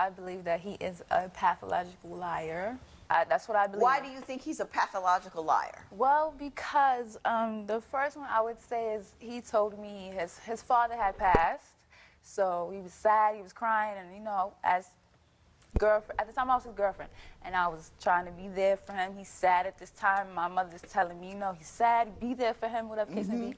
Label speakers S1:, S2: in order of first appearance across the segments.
S1: I believe that he is a pathological liar. That's what I believe.
S2: Why do you think he's a pathological liar?
S1: Well, because the first one I would say is he told me his father had passed, so he was sad, he was crying, and you know, as girlfriend, at the time I was his girlfriend, and I was trying to be there for him. He's sad at this time. My mother's telling me, you know, he's sad, be there for him, whatever case may be.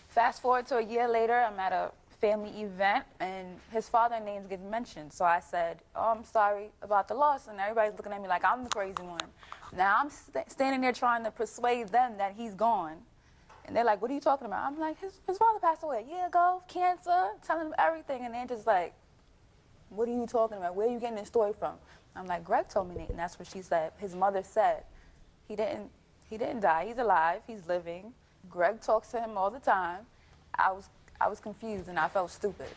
S1: Fast forward to a year later, I'm at a family event, and his father's names get mentioned. So I said, oh, I'm sorry about the loss, and everybody's looking at me like I'm the crazy one. Now I'm standing there trying to persuade them that he's gone. And they're like, what are you talking about? I'm like, his father passed away a year ago, cancer, telling them everything, and they're just like, what are you talking about? Where are you getting this story from? I'm like, Greg told me, and that's what she said. His mother said, he didn't die, he's alive, he's living. Greg talks to him all the time. I was confused and I felt stupid.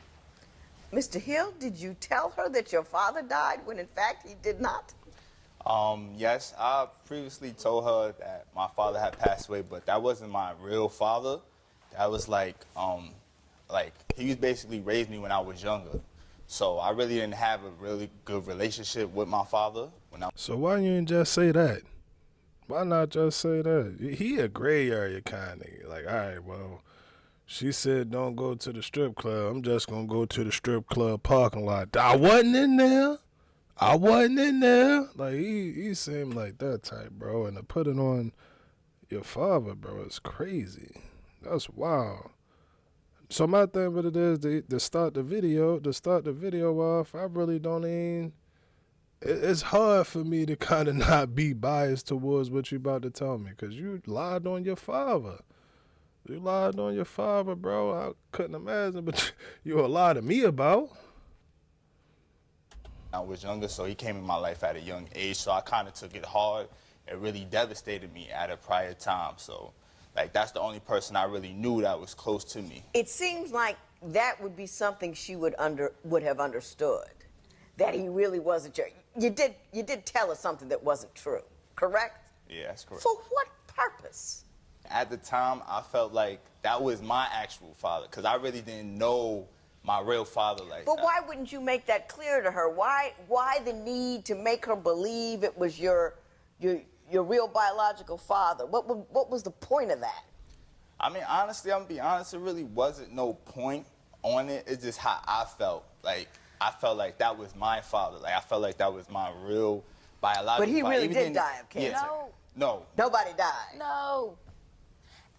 S2: Mr. Hill, did you tell her that your father died when in fact he did not?
S3: Yes, I previously told her that my father had passed away, but that wasn't my real father. That was like he was basically raised me when I was younger. So I really didn't have a really good relationship with my father.
S4: So why you didn't just say that? Why not just say that? He a gray area kind of like, all right, well, she said don't go to the strip club. I'm just going to go to the strip club parking lot. I wasn't in there. Like, he seemed like that type, bro. And to put it on your father, bro, is crazy. That's wild. So my thing with it is to start the video off, I really don't even, it's hard for me to kind of not be biased towards what you about to tell me, because you lied on your father. You lied on your father, bro. I couldn't imagine, but you lied to me about.
S3: I was younger, so he came in my life at a young age, so I kind of took it hard. It really devastated me at a prior time, so like that's the only person I really knew that was close to me.
S2: It seems like that would be something she would have understood, that he really wasn't your. You did tell her something that wasn't true, correct?
S3: Yeah, that's correct.
S2: For what purpose?
S3: At the time, I felt like that was my actual father, because I really didn't know my real father like that.
S2: But why wouldn't you make that clear to her? Why the need to make her believe it was your real biological father? What was the point of that?
S3: I mean, honestly, I'm gonna be honest, it really wasn't no point on it. It's just how I felt. Like, I felt like that was my father. Like, I felt like that was my real biological father.
S2: But he really did die of cancer.
S3: Yeah. No.
S2: Nobody died.
S1: No.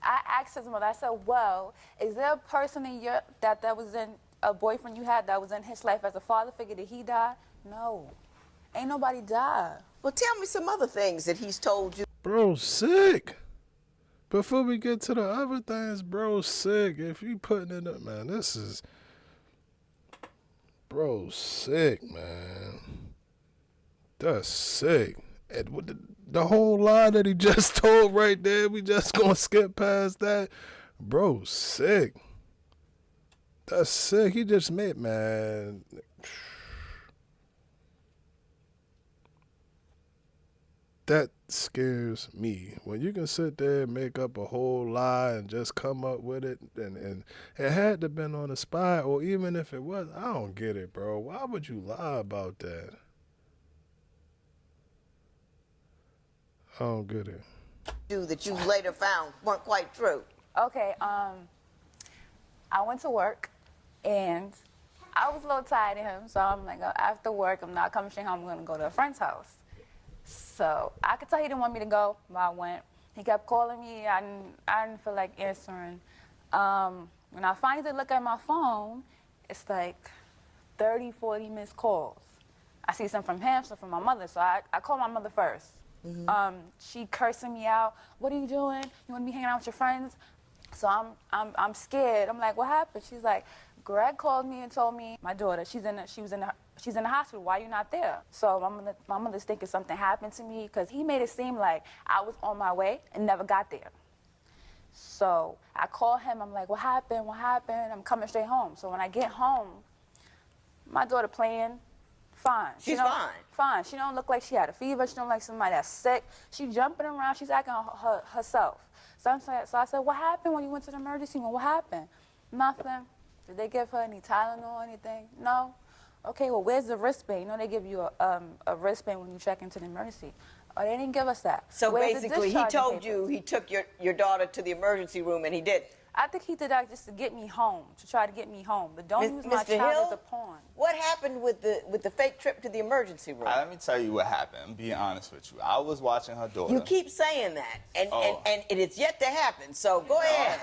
S1: I asked his mother, I said, well, is there a person in your, that was in, a boyfriend you had that was in his life as a father figure? Did he die? No. Ain't nobody died.
S2: Well, tell me some other things that he's told you.
S4: Bro, sick. Before we get to the other things, bro, sick. If you putting it up, man, this is, bro, sick, man. That's sick. And with the whole lie that he just told right there, we just gonna skip past that. Bro, sick. That's sick. He just made, man. That scares me. When you can sit there and make up a whole lie and just come up with it, and it had to have been on the spot, or even if it was, I don't get it, bro. Why would you lie about that? I don't get it.
S2: That you later found weren't quite true.
S1: Okay, I went to work, and I was a little tired of him, so I'm like, after work, I'm not coming straight home, I'm gonna go to a friend's house. So I could tell he didn't want me to go, but I went. He kept calling me, I didn't feel like answering. When I finally did look at my phone, it's like 30, 40 missed calls. I see some from him, some from my mother, so I called my mother first. She cursing me out. What are you doing? You want to be hanging out with your friends? So I'm scared. I'm like, what happened? She's like, Greg called me and told me my daughter, she's in the hospital. Why are you not there? So my mother's thinking something happened to me, because he made it seem like I was on my way and never got there. So I call him. I'm like, what happened? What happened? I'm coming straight home. So when I get home, my daughter playing. Fine.
S2: She's fine.
S1: Fine. She don't look like she had a fever. She don't look like somebody that's sick. She jumping around. She's acting herself. So I said, what happened when you went to the emergency room? What happened? Nothing. Did they give her any Tylenol or anything? No. Okay, well, where's the wristband? You know they give you a wristband when you check into the emergency. Oh, they didn't give us that.
S2: So
S1: Where's the
S2: basically, he
S1: discharging
S2: told
S1: papers?
S2: you he took your daughter to the emergency room, and he did.
S1: I think he did that just to get me home, to try to get me home. But don't use my
S2: Mr.
S1: child
S2: Hill,
S1: as a pawn.
S2: what happened with the fake trip to the emergency room?
S3: Let me tell you what happened. I'm being honest with you. I was watching her daughter.
S2: You keep saying that, and
S3: Oh.
S2: and it is yet to happen. So go ahead.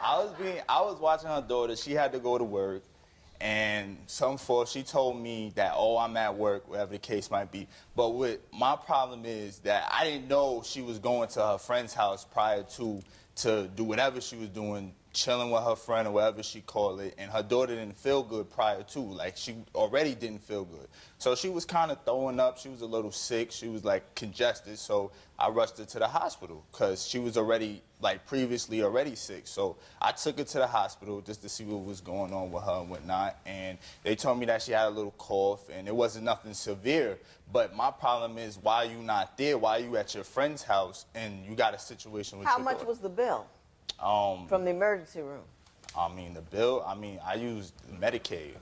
S3: I was watching her daughter. She had to go to work, and she told me that, oh, I'm at work, whatever the case might be. But my problem is that I didn't know she was going to her friend's house prior to do whatever she was doing, chilling with her friend or whatever she called it. And her daughter didn't feel good prior to, like she already didn't feel good. So she was kind of throwing up. She was a little sick. She was like congested. So I rushed her to the hospital because she was already, like previously already sick. So I took her to the hospital just to see what was going on with her and whatnot. And they told me that she had a little cough and it wasn't nothing severe. But my problem is, why are you not there? Why are you at your friend's house and you got a situation with
S2: How
S3: your
S2: much
S3: daughter?
S2: was the bill from the emergency room?
S3: The bill, I used Medicaid.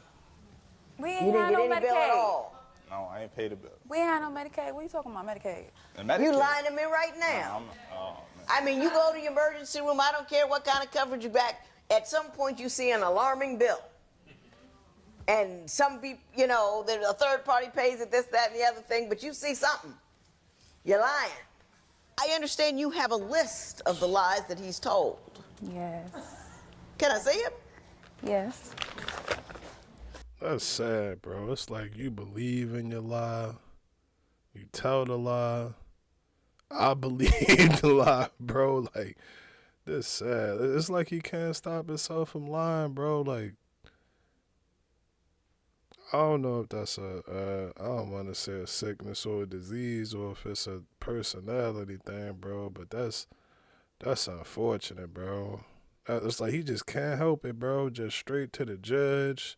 S1: We
S2: You
S1: ain't
S2: didn't
S1: had
S2: get
S1: no
S2: any bill at
S1: Medicaid.
S2: all.
S3: No, I ain't paid the bill.
S1: We ain't had no Medicaid. What are you talking about, Medicaid?
S3: The Medicaid.
S2: You lying to me right now.
S3: Oh, man.
S2: I mean, you go to the emergency room, I don't care what kind of coverage you back. At some point, you see an alarming bill. And some people, you know, a third party pays it, this, that, and the other thing, but you see something. You're lying. I understand you have a list of the lies that he's told.
S1: Yes.
S2: Can I see him?
S1: Yes.
S4: That's sad, bro. It's like you believe in your lie. You tell the lie. I believe the lie, bro. Like, this sad. It's like he can't stop himself from lying, bro. Like, I don't know if that's I don't want to say a sickness or a disease or if it's a personality thing, bro. But that's unfortunate, bro. It's like he just can't help it, bro. Just straight to the judge,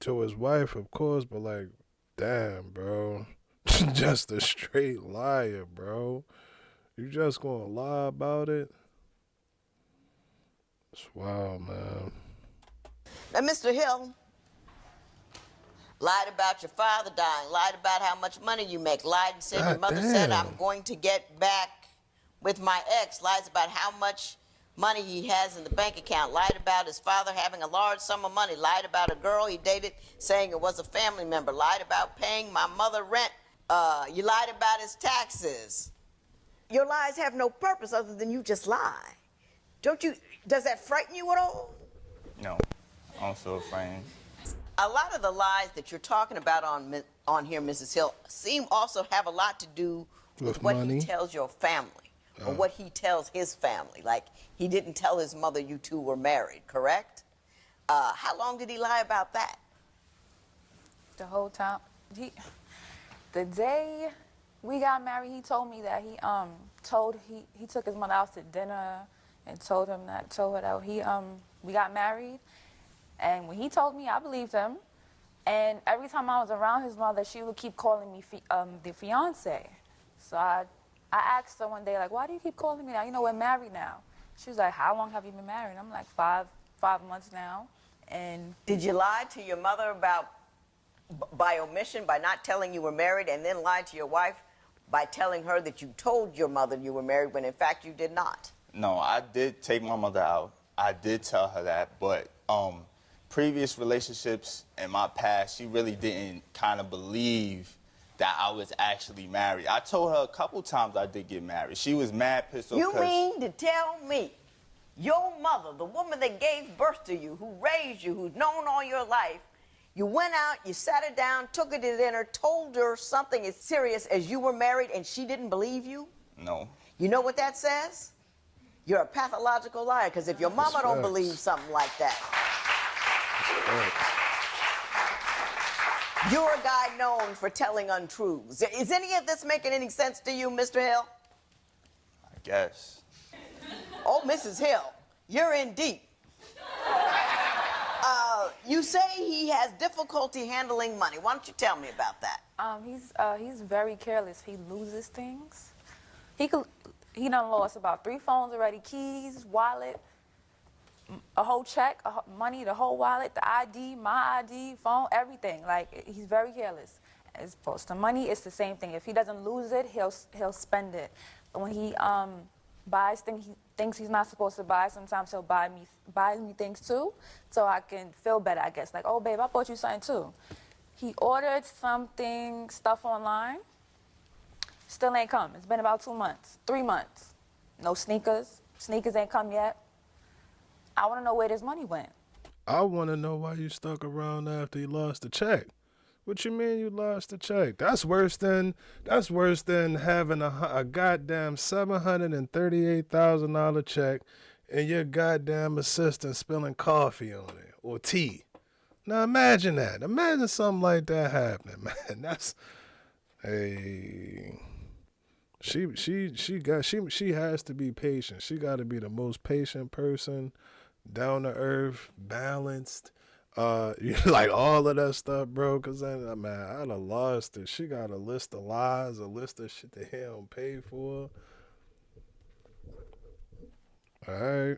S4: to his wife, of course. But like, damn, bro. Just a straight liar, bro. You just gonna lie about it? It's wild, man.
S2: Now, Mr. Hill, lied about your father dying, lied about how much money you make, lied and said your mother said,
S4: damn.
S2: I'm going to get back with my ex, lies about how much money he has in the bank account, lied about his father having a large sum of money, lied about a girl he dated saying it was a family member, lied about paying my mother rent, you lied about his taxes. Your lies have no purpose other than you just lie. Does that frighten you at all?
S3: No, I don't feel frightened.
S2: A lot of the lies that you're talking about on here, Mrs. Hill, seem also have a lot to do with what
S4: money?
S2: he tells your family or what he tells his family. Like, he didn't tell his mother you two were married, correct? How long did he lie about that?
S1: The whole time. The day we got married, he told me that he took his mother out to dinner and told her that we got married. And when he told me, I believed him. And every time I was around his mother, she would keep calling me the fiance. So I asked her one day, like, why do you keep calling me now? You know, we're married now. She was like, how long have you been married? I'm like, five months now. And
S2: Did you lie to your mother about, by omission, by not telling you were married, and then lie to your wife by telling her that you told your mother you were married when in fact you did not?
S3: No, I did take my mother out. I did tell her that, but previous relationships in my past, she really didn't kind of believe that I was actually married. I told her a couple times I did get married. She was mad, pissed off.
S2: You mean to tell me your mother, the woman that gave birth to you, who raised you, who's known all your life, you went out, you sat her down, took her to dinner, told her something as serious as you were married, and she didn't believe you?
S3: No.
S2: You know what that says? You're a pathological liar, because if your mama don't
S4: facts.
S2: believe something like that, you're a guy known for telling untruths. Is any of this making any sense to you, Mr. Hill?
S3: I guess.
S2: Oh, Mrs. Hill, you're in deep. You say he has difficulty handling money. Why don't you tell me about that?
S1: he's very careless. He loses things. He done lost about 3 phones already, keys, wallet. a whole check, money, the whole wallet, the ID, my ID, phone, everything. Like, he's very careless. As opposed to money, it's the same thing. If he doesn't lose it, he'll spend it. When he buys things he's not supposed to buy, sometimes he'll buy me things too, so I can feel better, I guess. Like, oh, babe, I bought you something too. He ordered stuff online, still ain't come. It's been about 2 months, 3 months. No sneakers. Sneakers ain't come yet. I want to know where this money went.
S4: I want to know why you stuck around after you lost the check. What you mean you lost the check? That's worse than having a goddamn $738,000 check and your goddamn assistant spilling coffee on it or tea. Now imagine that. Imagine something like that happening, man. That's she has to be patient. She got to be the most patient person, down to earth, balanced. Like all of that stuff, bro. Cause I'd have lost it. She got a list of lies, a list of shit that he don't pay for. All right.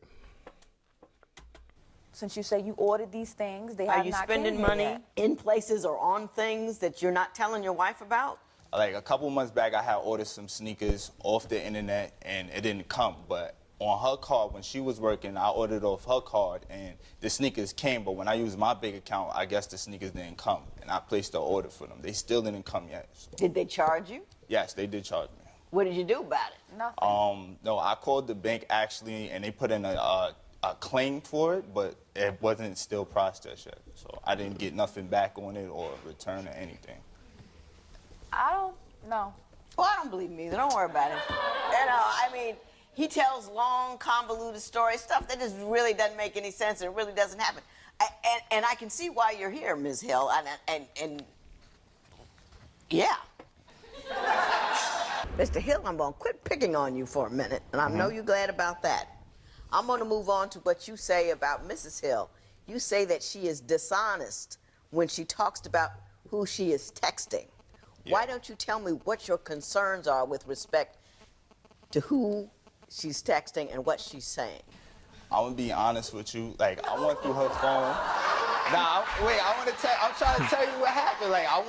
S1: Since you say you ordered these things, they have
S2: Are you
S1: not
S2: spending
S1: came here
S2: money
S1: yet.
S2: in places or on things that you're not telling your wife about?
S3: Like a couple months back, I had ordered some sneakers off the internet and it didn't come. But on her card, when she was working, I ordered off her card and the sneakers came. But when I used my big account, I guess the sneakers didn't come. And I placed the order for them. They still didn't come yet. So.
S2: Did they charge you?
S3: Yes, they did charge me.
S2: What did you do about it?
S1: Nothing.
S3: No, I called the bank actually, and they put in a claim for it, but it wasn't still processed yet. So I didn't get nothing back on it or return or anything.
S1: I don't know.
S2: Well, I don't believe him either. Don't worry about it. I mean, he tells long, convoluted stories, stuff that just really doesn't make any sense and it really doesn't happen. And I can see why you're here, Ms. Hill, and yeah. Mr. Hill, I'm going to quit picking on you for a minute, and I know you're glad about that. I'm going to move on to what you say about Mrs. Hill. You say that she is dishonest when she talks about who she is texting. Yeah. Why don't you tell me what your concerns are with respect to who she's texting and what she's saying?
S3: I'm going to be honest with you. Like, I went through her phone. I'm trying to tell you what happened. Like, I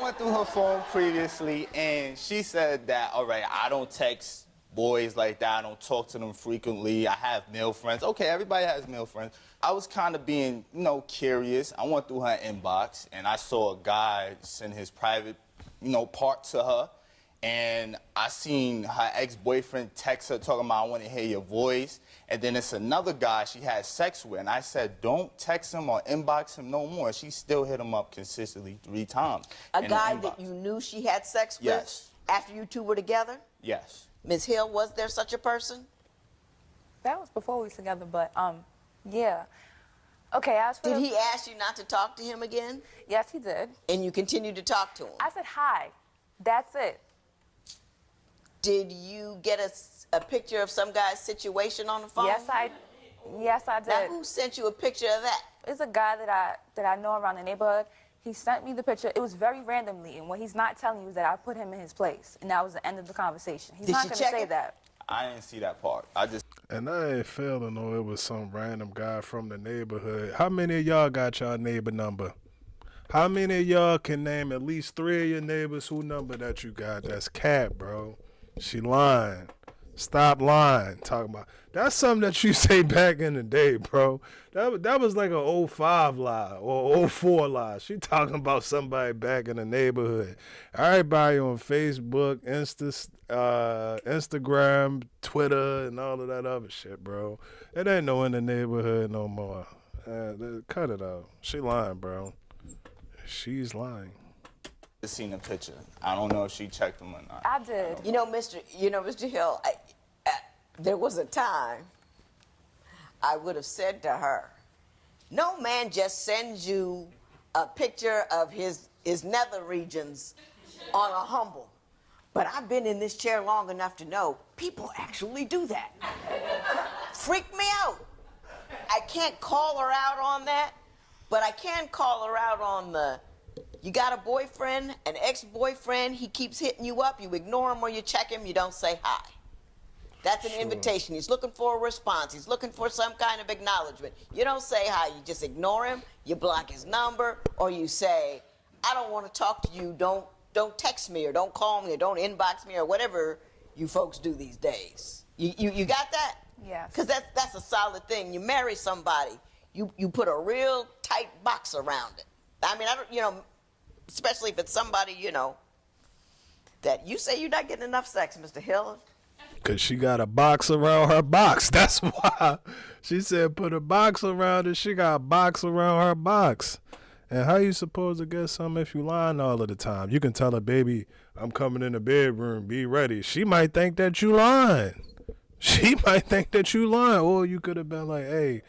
S3: went through her phone previously, and she said that, all right, I don't text boys like that. I don't talk to them frequently. I have male friends. Okay, everybody has male friends. I was kind of being, curious. I went through her inbox, and I saw a guy send his private, part to her. And I seen her ex-boyfriend text her talking about, I want to hear your voice. And then it's another guy she had sex with. And I said, don't text him or inbox him no more. She still hit him up consistently 3 times.
S2: A guy that you knew she had sex with?
S3: Yes.
S2: After you two were together?
S3: Yes.
S2: Ms. Hill, was there such a person?
S1: That was before we were together, but yeah. Okay, as for
S2: Did he ask you not to talk to him again?
S1: Yes, he did.
S2: And you continued to talk to him?
S1: I said hi. That's it.
S2: Did you get a picture of some guy's situation on the phone?
S1: Yes, I did.
S2: Now, who sent you a picture of that?
S1: It's a guy that I know around the neighborhood. He sent me the picture. It was very randomly, and what he's not telling you is that I put him in his place, and that was the end of the conversation. He's not going to say that.
S3: I didn't see that part.
S4: And I ain't fail to know it was some random guy from the neighborhood. How many of y'all got y'all neighbor number? How many of y'all can name at least 3 of your neighbors who number that you got? That's cat, bro. She lying. Stop lying. Talking about that's something that you say back in the day, bro. That was like a 05 lie or 04 lie. She talking about somebody back in the neighborhood. Everybody on Facebook, Instagram, Twitter, and all of that other shit, bro. It ain't no in the neighborhood no more. Cut it out. She lying, bro. She's lying.
S3: Seen a picture. I don't know if she checked them or not.
S1: I did.
S2: Mr. Hill, there was a time I would have said to her, no man just sends you a picture of his nether regions on a humble. But I've been in this chair long enough to know people actually do that. Freaked me out. I can't call her out on that, but I can call her out on you got a boyfriend, an ex-boyfriend, he keeps hitting you up, you ignore him or you check him, you don't say hi. That's an invitation. He's looking for a response. He's looking for some kind of acknowledgement. You don't say hi. You just ignore him. You block his number, or you say, I don't want to talk to you. Don't text me, or don't call me, or don't inbox me, or whatever you folks do these days. You got that?
S1: Yes.
S2: Because that's a solid thing. You marry somebody, you put a real tight box around it. I mean, I don't, especially if it's somebody, that you say you're not getting enough sex, Mr. Hill.
S4: Because she got a box around her box. That's why. She said put a box around it. She got a box around her box. And how you supposed to get something if you lying all of the time? You can tell her, baby, I'm coming in the bedroom. Be ready. She might think that you lying. She might think that you lying. Or you could have been like, hey,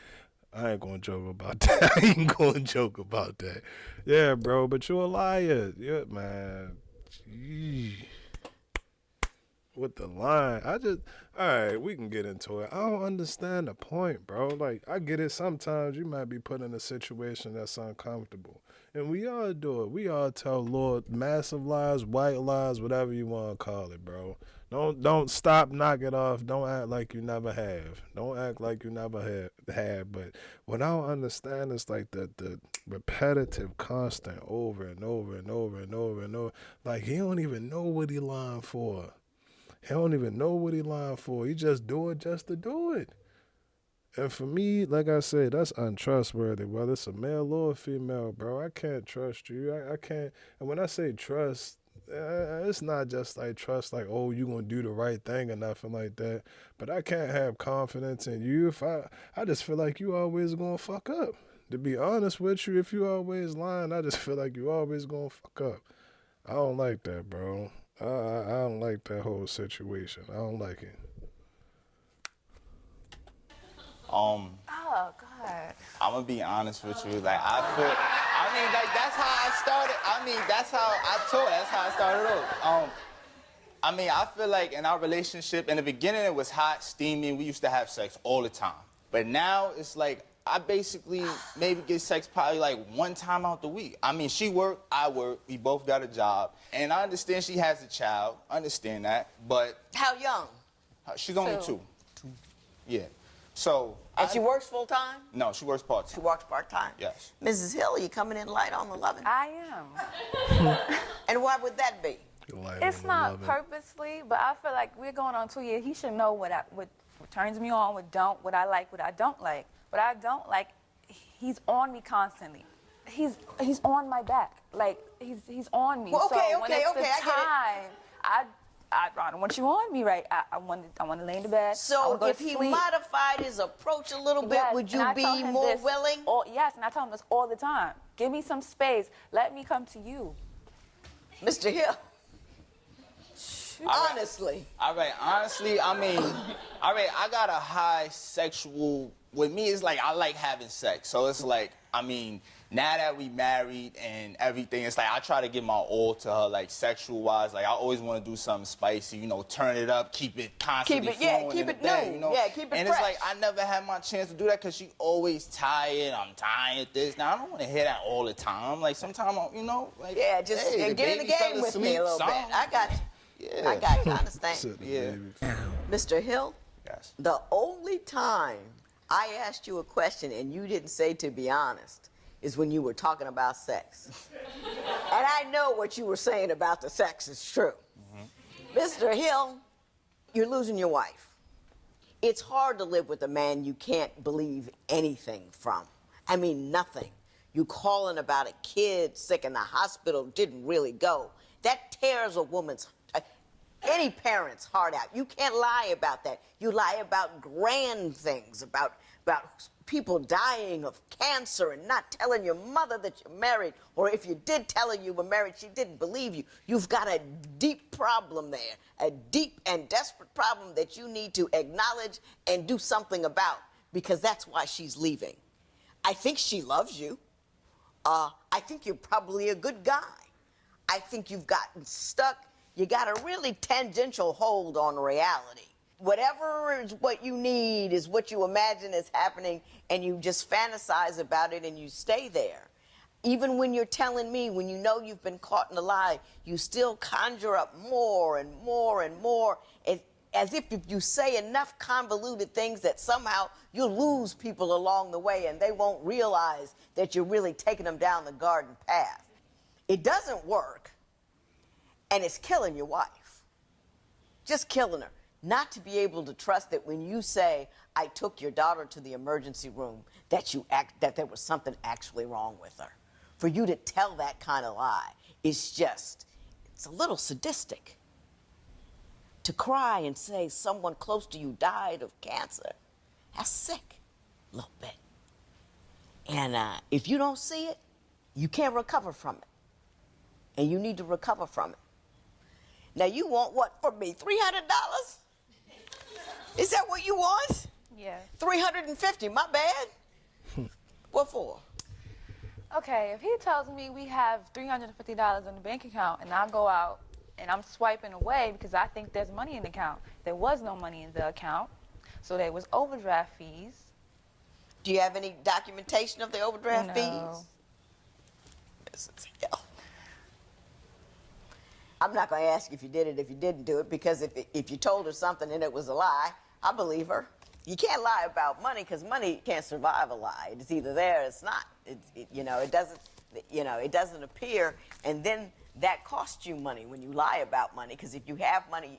S4: I ain't going to joke about that. I ain't going to joke about that. Yeah, bro, but you a liar. Yeah, man. Gee. With the line, all right, we can get into it. I don't understand the point, bro. Like, I get it. Sometimes you might be put in a situation that's uncomfortable. And we all do it. We all tell Lord massive lies, white lies, whatever you want to call it, bro. Don't stop, knock it off. Don't act like you never have. Don't act like you never had. But what I don't understand is like the repetitive, constant, over and over and over and over and over. Like, he don't even know what he lying for. He don't even know what he lying for. He just do it just to do it. And for me, like I said, that's untrustworthy, whether it's a male or a female, bro. I can't trust you. I can't. And when I say trust, it's not just like trust, like, oh, you going to do the right thing or nothing like that. But I can't have confidence in you if I just feel like you always going to fuck up. To be honest with you, if you always lying, I just feel like you always going to fuck up. I don't like that, bro. I don't like that whole situation. I don't like it.
S1: Oh, God.
S3: I'm gonna be honest with you. Like, that's how I started. That's how I started off. I feel like in our relationship, in the beginning, it was hot, steamy. We used to have sex all the time. But now it's like, I basically maybe get sex probably like one time out the week. She work, I work, we both got a job. And I understand she has a child, I understand that, but...
S2: How young?
S3: She's only two. Yeah. So...
S2: And she works full-time?
S3: No, she works part-time.
S2: She works part-time?
S3: Yes.
S2: Mrs. Hill, are you coming in light on the loving?
S1: I am.
S2: And why would that be?
S1: It's not purposely, but I feel like we're going on 2 years. He should know what turns me on, what I like, what I don't like. What I don't like, he's on me constantly. He's on my back. Like, he's on me.
S2: Well, okay,
S1: so when it's the
S2: I
S1: time, I don't want you on me, right? I want to lay in the bed.
S2: So if he modified his approach a little bit,
S1: yes,
S2: would you be more willing?
S1: Yes, and I tell him this all the time. Give me some space. Let me come to you.
S2: Mr. Hill. Honestly.
S3: All right, honestly, I got a high sexual... With me, it's like I like having sex. So it's like, now that we married and everything, it's like I try to give my all to her, like sexual-wise. Like I always want to do something spicy, turn it up, keep it constantly flowing in the bed,
S2: Yeah, keep it
S3: and
S2: fresh.
S3: it's like I never had my chance to do that because she always tired. I'm tired. This. Now I don't want to hear that all the time. Like sometimes, like
S2: yeah, just
S3: hey,
S2: get in the game with me a little bit. I got you.
S3: Yeah.
S2: I got you. I understand.
S3: Yeah.
S2: Mr. Hill.
S3: Yes.
S2: The only time I asked you a question and you didn't say to be honest is when you were talking about sex. And I know what you were saying about the sex is true. Mr. Hill, you're losing your wife. It's hard to live with a man you can't believe anything from. Nothing. You calling about a kid sick in the hospital, didn't really go. That tears a woman's, any parent's heart out. You can't lie about that. You lie about grand things, about people dying of cancer and not telling your mother that you're married, or if you did tell her you were married, she didn't believe you. You've got a deep problem there, a deep and desperate problem that you need to acknowledge and do something about, because that's why she's leaving. I think she loves you. I think you're probably a good guy. I think you've gotten stuck. You got a really tangential hold on reality. Whatever is what you need is what you imagine is happening, and you just fantasize about it and you stay there. Even when you're telling me, when you know you've been caught in a lie, you still conjure up more and more and more. as if you say enough convoluted things that somehow you'll lose people along the way and they won't realize that you're really taking them down the garden path. It doesn't work, and it's killing your wife. Just killing her. Not to be able to trust that when you say, I took your daughter to the emergency room, that there was something actually wrong with her. For you to tell that kind of lie is just, it's a little sadistic. To cry and say someone close to you died of cancer, that's sick, a little bit. And if you don't see it, you can't recover from it. And you need to recover from it. Now, you want what from me, $300? Is that what you want?
S1: Yes.
S2: $350, my bad. What for?
S1: Okay, if he tells me we have $350 in the bank account and I go out and I'm swiping away because I think there's money in the account. There was no money in the account, so there was overdraft fees.
S2: Do you have any documentation of the overdraft
S1: No.
S2: fees? I'm not going to ask if you did it if you didn't do it, because if you told her something and it was a lie, I believe her. You can't lie about money because money can't survive a lie. It's either there or it's not. It doesn't appear, and then that costs you money when you lie about money, because if you have money,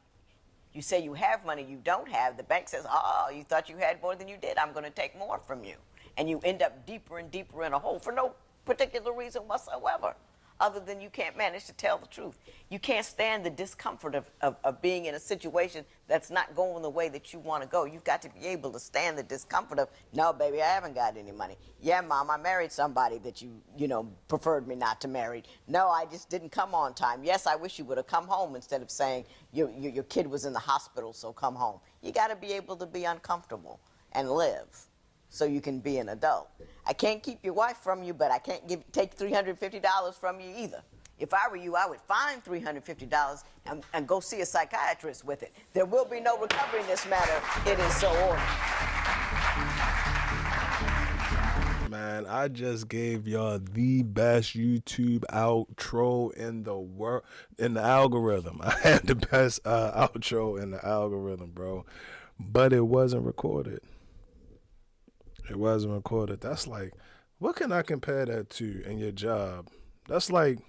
S2: you say you have money you don't have, the bank says, oh, you thought you had more than you did, I'm going to take more from you. And you end up deeper and deeper in a hole for no particular reason whatsoever, other than you can't manage to tell the truth. You can't stand the discomfort of being in a situation that's not going the way that you want to go. You've got to be able to stand the discomfort of, no, baby, I haven't got any money. Yeah, Mom, I married somebody that you preferred me not to marry. No, I just didn't come on time. Yes, I wish you would have come home instead of saying your kid was in the hospital, so come home. You got to be able to be uncomfortable and live so you can be an adult. I can't keep your wife from you, but I can't take $350 from you either. If I were you, I would find $350 and go see a psychiatrist with it. There will be no recovery in this matter. It is so ordered.
S4: Man, I just gave y'all the best YouTube outro in the world, in the algorithm. I had the best outro in the algorithm, bro. But it wasn't recorded. It wasn't recorded. That's like, what can I compare that to in your job? That's like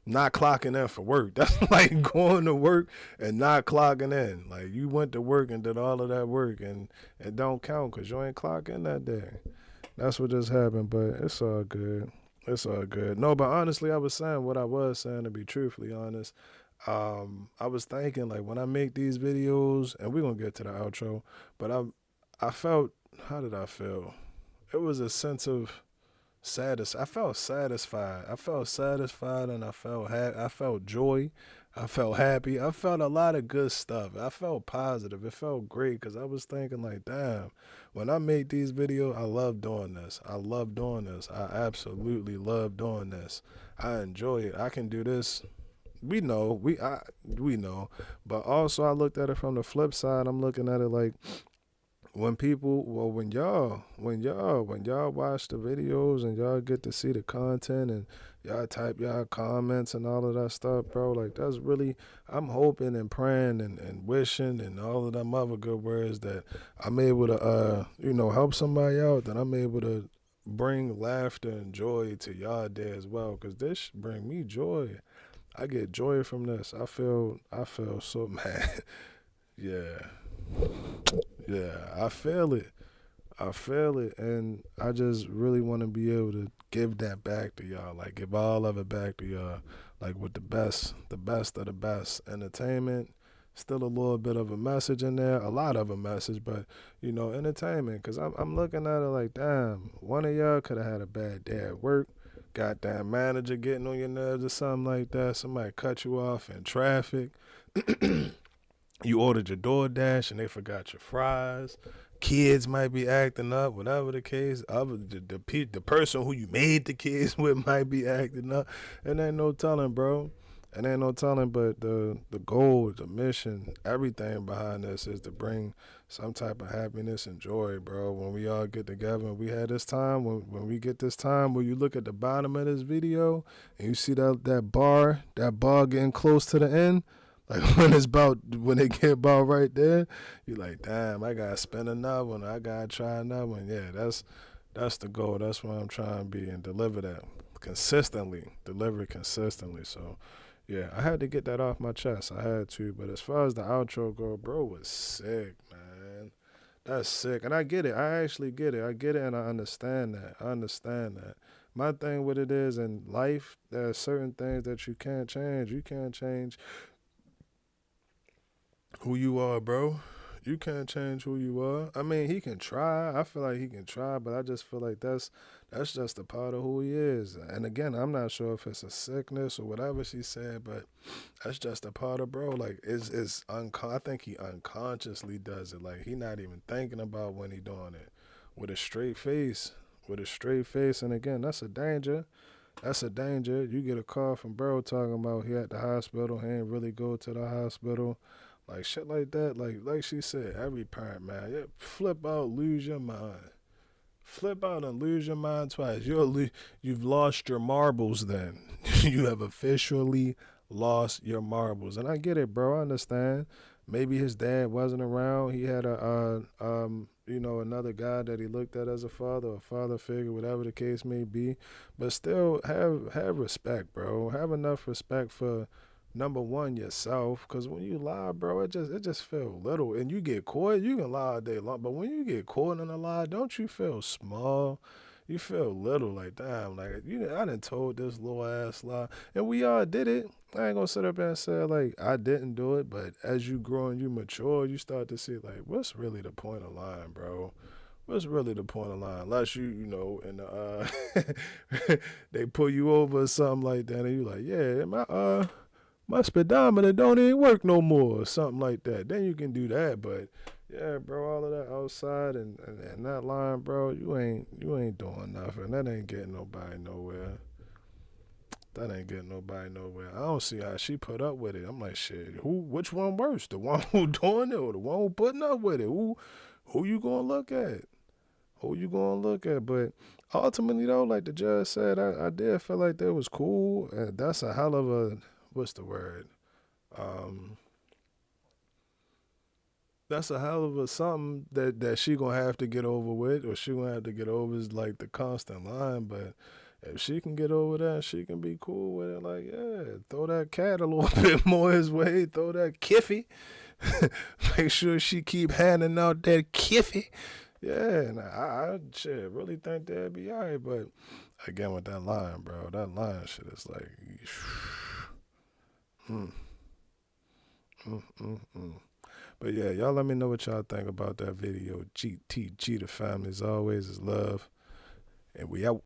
S4: not clocking in for work. That's like going to work and not clocking in. Like, you went to work and did all of that work and it don't count because you ain't clock in that day. That's what just happened, but it's all good. It's all good. No, but honestly, I was saying what I was saying, to be truthfully honest. I was thinking, like, when I make these videos, and we're going to get to the outro, but I felt, how did I feel? It was a sense of I felt satisfied. I felt satisfied, and I felt joy. I felt happy. I felt a lot of good stuff. I felt positive. It felt great because I was thinking, like, damn, when I make these videos, I love doing this. I love doing this. I absolutely love doing this. I enjoy it. I can do this. We know. We know. But also, I looked at it from the flip side. I'm looking at it like, when y'all watch the videos and y'all get to see the content and y'all type y'all comments and all of that stuff, bro, like, that's really, I'm hoping and praying and wishing and all of them other good words that I'm able to, help somebody out, that I'm able to bring laughter and joy to y'all day as well, because this bring me joy. I get joy from this. I feel so mad. Yeah, I feel it, and I just really want to be able to give that back to y'all, like, give all of it back to y'all, like, with the best of the best entertainment, still a little bit of a message in there, a lot of a message, but, entertainment, because I'm looking at it like, damn, one of y'all could have had a bad day at work, goddamn manager getting on your nerves or something like that, somebody cut you off in traffic, you ordered your DoorDash and they forgot your fries. Kids might be acting up, whatever the case. The person who you made the kids with might be acting up. It ain't no telling, bro. It ain't no telling, but the goal, the mission, everything behind this is to bring some type of happiness and joy, bro. When we all get together and we had this time, when we get this time where you look at the bottom of this video and you see that bar getting close to the end, Like when it get about right there, you like, damn, I gotta spend another one. I gotta try another one. Yeah, that's the goal. That's what I'm trying to be and deliver that consistently. Deliver it consistently. So yeah, I had to get that off my chest. I had to. But as far as the outro go, bro was sick, man. That's sick. And I get it. I actually get it. I get it and I understand that. I understand that. My thing with it is in life, there are certain things that you can't change. You can't change who you are, bro. You can't change who you are. I mean, he can try. I feel like he can try, but I just feel like that's just a part of who he is. And again, I'm not sure if it's a sickness or whatever she said, but that's just a part of bro. Like I think he unconsciously does it. Like he not even thinking about when he doing it. With a straight face. With a straight face. And again, that's a danger. That's a danger. You get a call from bro talking about he at the hospital. He ain't really go to the hospital. Like shit like that. Like she said, every parent, man, yeah, flip out, lose your mind. Flip out and lose your mind twice. You've lost your marbles then. You have officially lost your marbles. And I get it, bro. I understand. Maybe his dad wasn't around. He had another guy that he looked at as a father figure, whatever the case may be. But still have respect, bro. Have enough respect for number one, yourself, because when you lie, bro, it just feel little. And you get caught, you can lie all day long, but when you get caught in a lie, don't you feel small? You feel little, like damn, like I done told this little ass lie, and we all did it. I ain't gonna sit up and say like I didn't do it, but as you grow and you mature, you start to see like what's really the point of lying, bro? What's really the point of lying? Unless you know, and they pull you over or something like that, and you like, yeah, my speedometer don't even work no more or something like that. Then you can do that. But yeah, bro, all of that outside and that line, bro, you ain't doing nothing. That ain't getting nobody nowhere. That ain't getting nobody nowhere. I don't see how she put up with it. I'm like, shit, which one worse? The one who doing it or the one who putting up with it? Who you gonna look at? Who you gonna look at? But ultimately though, like the judge said, I did feel like that was cool. And that's a hell of a, what's the word? That's a hell of a something that she gonna have to get over with, or she gonna have to get over is like the constant line. But if she can get over that, she can be cool with it. Like, yeah, throw that cat a little bit more his way, throw that kiffy. Make sure she keep handing out that kiffy. Yeah, and I shit, really think that'd be alright. But again, with that line, bro, that line shit is like, mm, mm. But yeah, y'all let me know what y'all think about that video. GTG, the family as always is love. And we out.